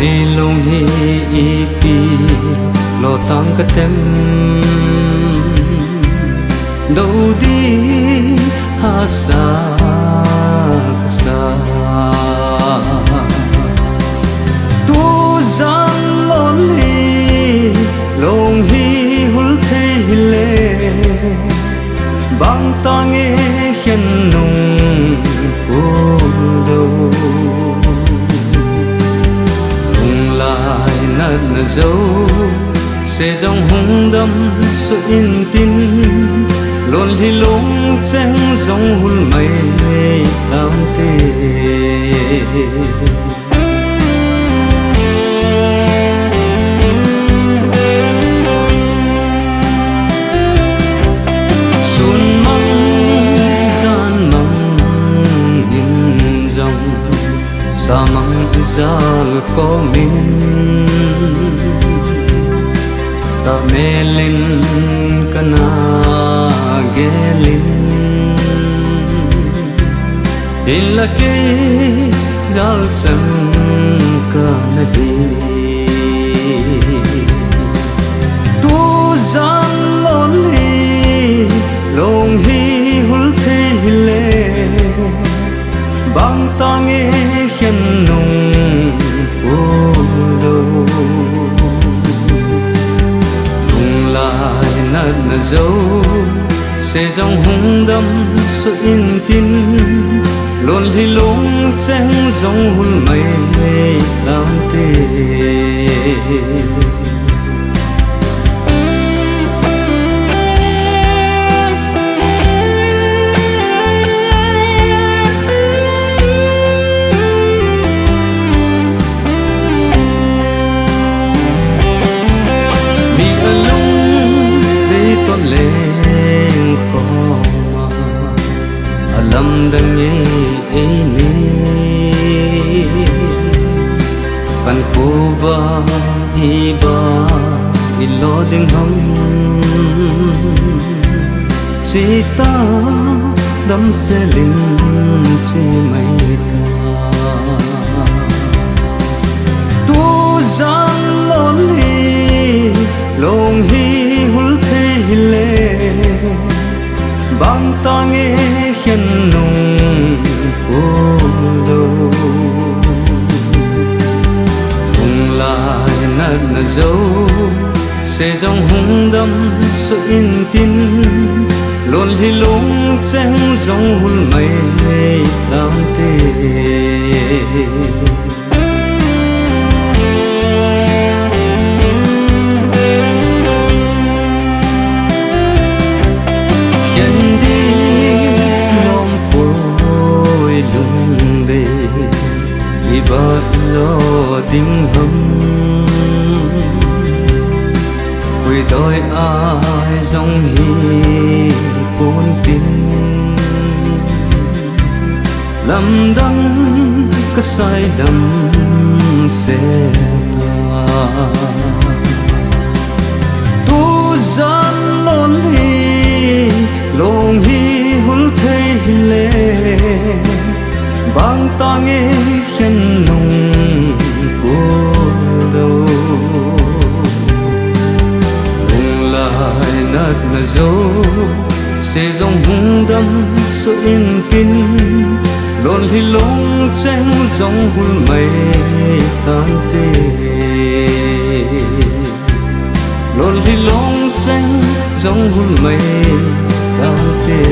li lung hi pi lo tang ka tem đâu đi ha sa sa tu gian lonely long hi hul the hile bang tange khen nung cô đâu hùng lại nát dấu sẽ dòng hùng đâm sự in tin luôn hi lung chen dòng hul mây tam tê xuân măng gian măng in dòng sa măng zal có mình ta mê linh kana gelin illa ke jal chang ka nahi tu jan lonely long hi hul the hile bang tange khen nung cô đâu hùng lại nát dấu sẽ dòng hùng đâm sự in tin luôn hi lung chen dòng hul mây tam tê mi alung để tốt lên có lâm đằng nghe ấy nè pan cô va hi ba hi lo đừng hông chỉ ta đắm xe linh chỉ mây ta tu gian lonely long hi hul the hile bang tange khen nung cô đâu hùng lại nát dấu sẽ dòng hùng đâm sự in tin luôn hi lung chen dòng hul mây tam tê khen đi ngom bôi lung đề ibat lo ding hâm quy đôi ai dòng hi bốn tin làm đắng cái sai đắm sẽ ta tu gian lonely long hi hul the hile bang tange khen nung cô đâu hùng lại nát dấu sẽ dòng hùng đâm sự in tin luôn hi lung chen dòng hul mây tam tê luôn hi lung chen dòng hul mây tam tê